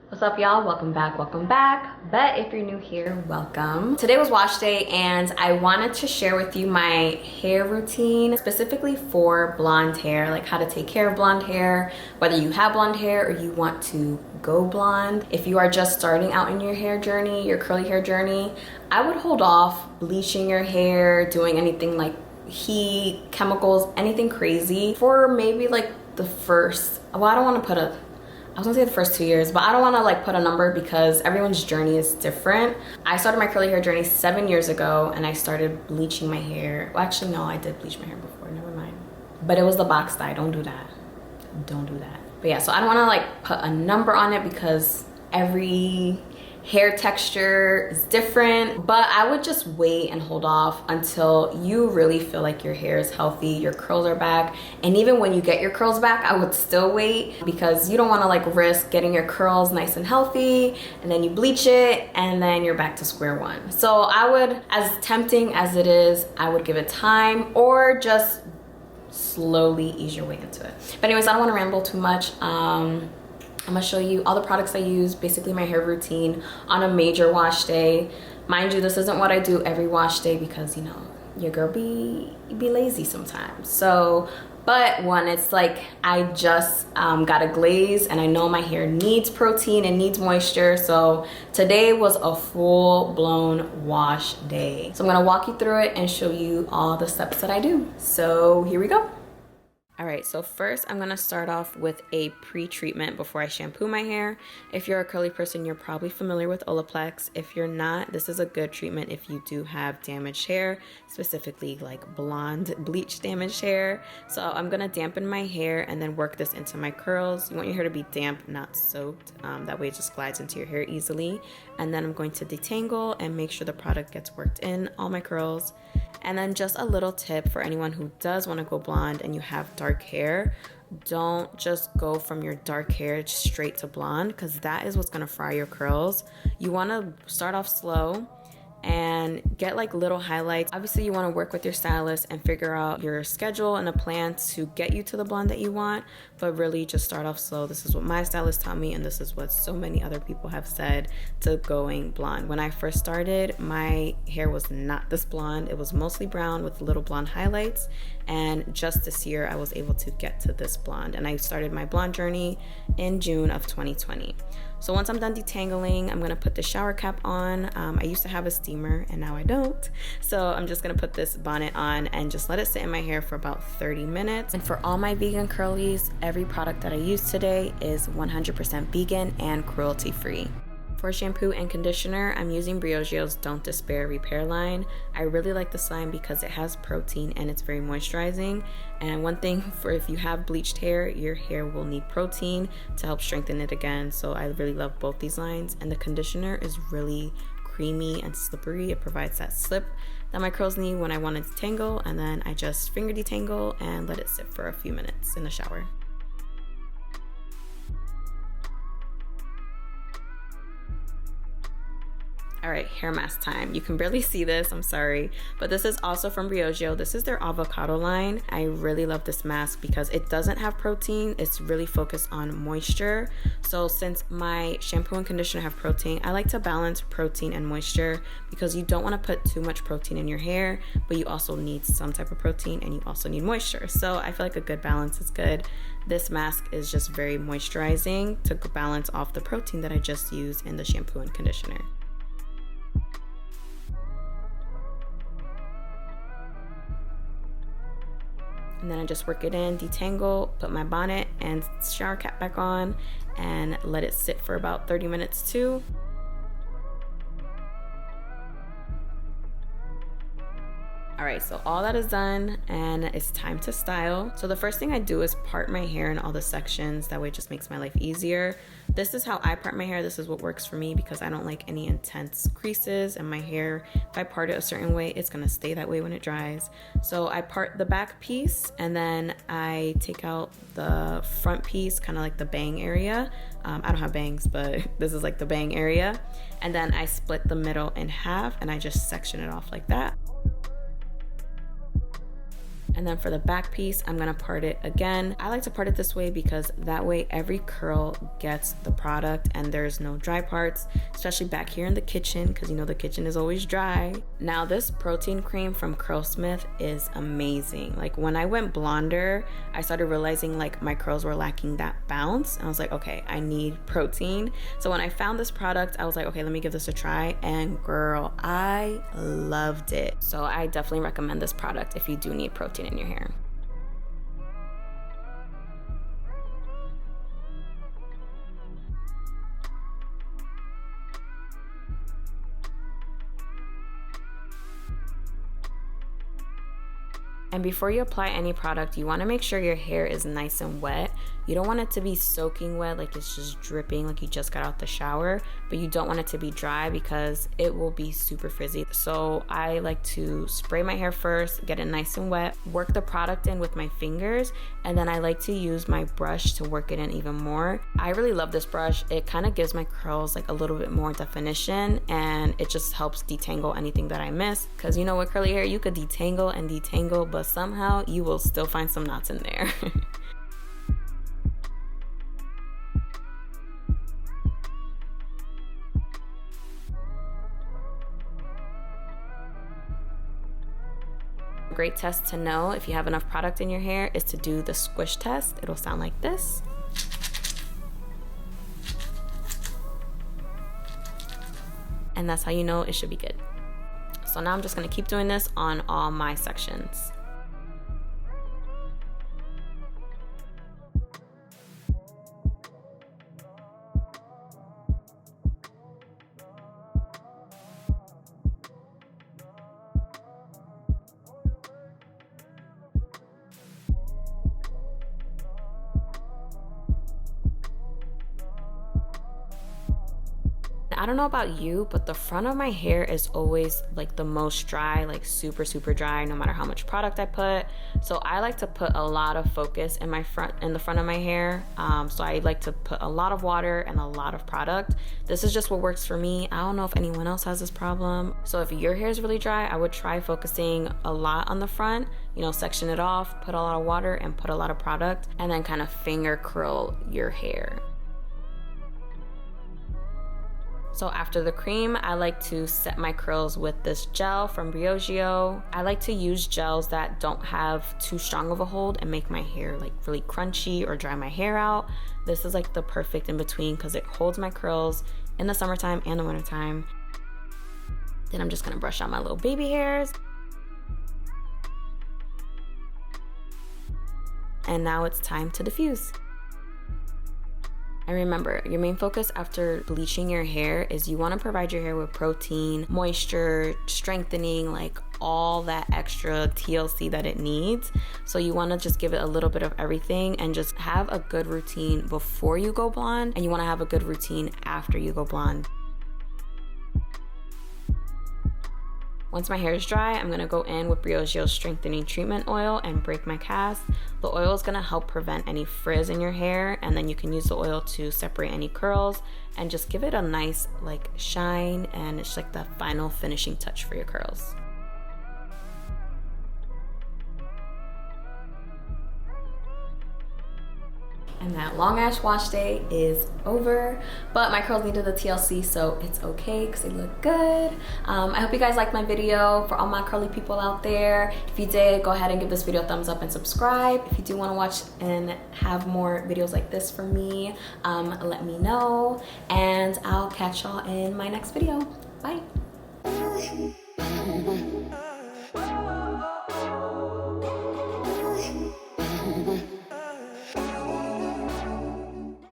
What's up, y'all? Welcome back, but if you're new here, welcome. Today was wash day and I wanted to share with you my hair routine, specifically for blonde hair, like how to take care of blonde hair, whether you have blonde hair or you want to go blonde. If you are just starting out in your hair journey, your curly hair journey, I would hold off bleaching your hair, doing anything like heat, chemicals, anything crazy for maybe like the first, well, I don't want to put I was gonna say the first 2 years, but I don't wanna like put a number because everyone's journey is different. I started my curly hair journey 7 years ago and I started bleaching my hair. Well, actually, no, I did bleach my hair before, never mind. But it was the box dye, don't do that. Don't do that. But yeah, so I don't wanna like put a number on it because every hair texture is different, but I would just wait and hold off until you really feel like your hair is healthy, your curls are back. And even when you get your curls back, I would still wait because you don't want to like risk getting your curls nice and healthy and then you bleach it and then you're back to square one. So I would, as tempting as it is, I would give it time or just slowly ease your way into it. But anyways, I don't want to ramble too much. I'm gonna show you all the products I use, basically my hair routine on a major wash day. Mind you, this isn't what I do every wash day because, you know, your girl be lazy sometimes. So, but when it's like I just got a glaze and I know my hair needs protein and needs moisture, so today was a full-blown wash day. So I'm gonna walk you through it and show you all the steps that I do. So here we go. All right, so first I'm gonna start off with a pre-treatment before I shampoo my hair. If you're a curly person, you're probably familiar with Olaplex. If you're not, this is a good treatment if you do have damaged hair, specifically like blonde bleach damaged hair. So I'm gonna dampen my hair and then work this into my curls. You want your hair to be damp, not soaked. That way it just glides into your hair easily. And then I'm going to detangle and make sure the product gets worked in all my curls. And then just a little tip for anyone who does want to go blonde and you have dark hair, don't just go from your dark hair straight to blonde because that is what's going to fry your curls. You want to start off slow and get like little highlights. Obviously you want to work with your stylist and figure out your schedule and a plan to get you to the blonde that you want, but really just start off slow. This is what my stylist taught me and this is what so many other people have said to going blonde. When I first started, my hair was not this blonde. It was mostly brown with little blonde highlights, and just this year I was able to get to this blonde, and I started my blonde journey in June of 2020. So once I'm done detangling, I'm gonna put the shower cap on. I used to have a steamer and now I don't. So I'm just gonna put this bonnet on and just let it sit in my hair for about 30 minutes. And for all my vegan curlies, every product that I use today is 100% vegan and cruelty free. For shampoo and conditioner, I'm using Briogio's Don't Despair Repair line. I really like this line because it has protein and it's very moisturizing. And one thing for if you have bleached hair, your hair will need protein to help strengthen it again. So I really love both these lines. And the conditioner is really creamy and slippery. It provides that slip that my curls need when I want to detangle. And then I just finger detangle and let it sit for a few minutes in the shower. All right, hair mask time. You can barely see this, I'm sorry, but this is also from Briogio. This is their avocado line. I really love this mask because it doesn't have protein. It's really focused on moisture. So since my shampoo and conditioner have protein, I like to balance protein and moisture because you don't want to put too much protein in your hair, but you also need some type of protein and you also need moisture. So I feel like a good balance is good. This mask is just very moisturizing to balance off the protein that I just used in the shampoo and conditioner. And then I just work it in, detangle, put my bonnet and shower cap back on and let it sit for about 30 minutes too. All right, so all that is done and it's time to style. So the first thing I do is part my hair in all the sections. That way it just makes my life easier. This is how I part my hair. This is what works for me because I don't like any intense creases and my hair, if I part it a certain way, it's gonna stay that way when it dries. So I part the back piece and then I take out the front piece, kind of like the bang area. I don't have bangs, but this is like the bang area. And then I split the middle in half and I just section it off like that. And then for the back piece, I'm gonna part it again. I like to part it this way because that way every curl gets the product and there's no dry parts, especially back here in the kitchen, because you know the kitchen is always dry. Now this protein cream from Curlsmith is amazing. Like when I went blonder, I started realizing like my curls were lacking that bounce. And I was like, okay, I need protein. So when I found this product, I was like, okay, let me give this a try. And girl, I loved it. So I definitely recommend this product if you do need protein in your hair. And before you apply any product, you want to make sure your hair is nice and wet. You don't want it to be soaking wet, like it's just dripping, like you just got out the shower, but you don't want it to be dry because it will be super frizzy. So I like to spray my hair first, get it nice and wet, work the product in with my fingers, and then I like to use my brush to work it in even more. I really love this brush. It kind of gives my curls like a little bit more definition, and it just helps detangle anything that I miss. Because you know, with curly hair, you could detangle and detangle, but somehow you will still find some knots in there. A great test to know if you have enough product in your hair is to do the squish test. It'll sound like this. And that's how you know it should be good. So now I'm just gonna keep doing this on all my sections. I don't know about you, but the front of my hair is always like the most dry, like super dry, no matter how much product I put. So I like to put a lot of focus in the front of my hair. So I like to put a lot of water and a lot of product. This is just what works for me. I don't know if anyone else has this problem. So if your hair is really dry, I would try focusing a lot on the front, you know, section it off, put a lot of water and put a lot of product, and then kind of finger curl your hair. So after the cream, I like to set my curls with this gel from Briogeo. I like to use gels that don't have too strong of a hold and make my hair like really crunchy or dry my hair out. This is like the perfect in between because it holds my curls in the summertime and the wintertime. Then I'm just gonna brush out my little baby hairs. And now it's time to diffuse. And remember, your main focus after bleaching your hair is you want to provide your hair with protein, moisture, strengthening, like all that extra TLC that it needs. So you want to just give it a little bit of everything and just have a good routine before you go blonde, and you want to have a good routine after you go blonde. Once my hair is dry, I'm gonna go in with Briogeo's strengthening treatment oil and break my cast. The oil is gonna help prevent any frizz in your hair, and then you can use the oil to separate any curls and just give it a nice like shine, and it's like the final finishing touch for your curls. And that long ass wash day is over, but my curls needed the TLC, so it's okay because they look good. I hope you guys liked my video. For all my curly people out there, if you did, go ahead and give this video a thumbs up and subscribe. If you do want to watch and have more videos like this from me, let me know, and I'll catch y'all in my next video. Bye.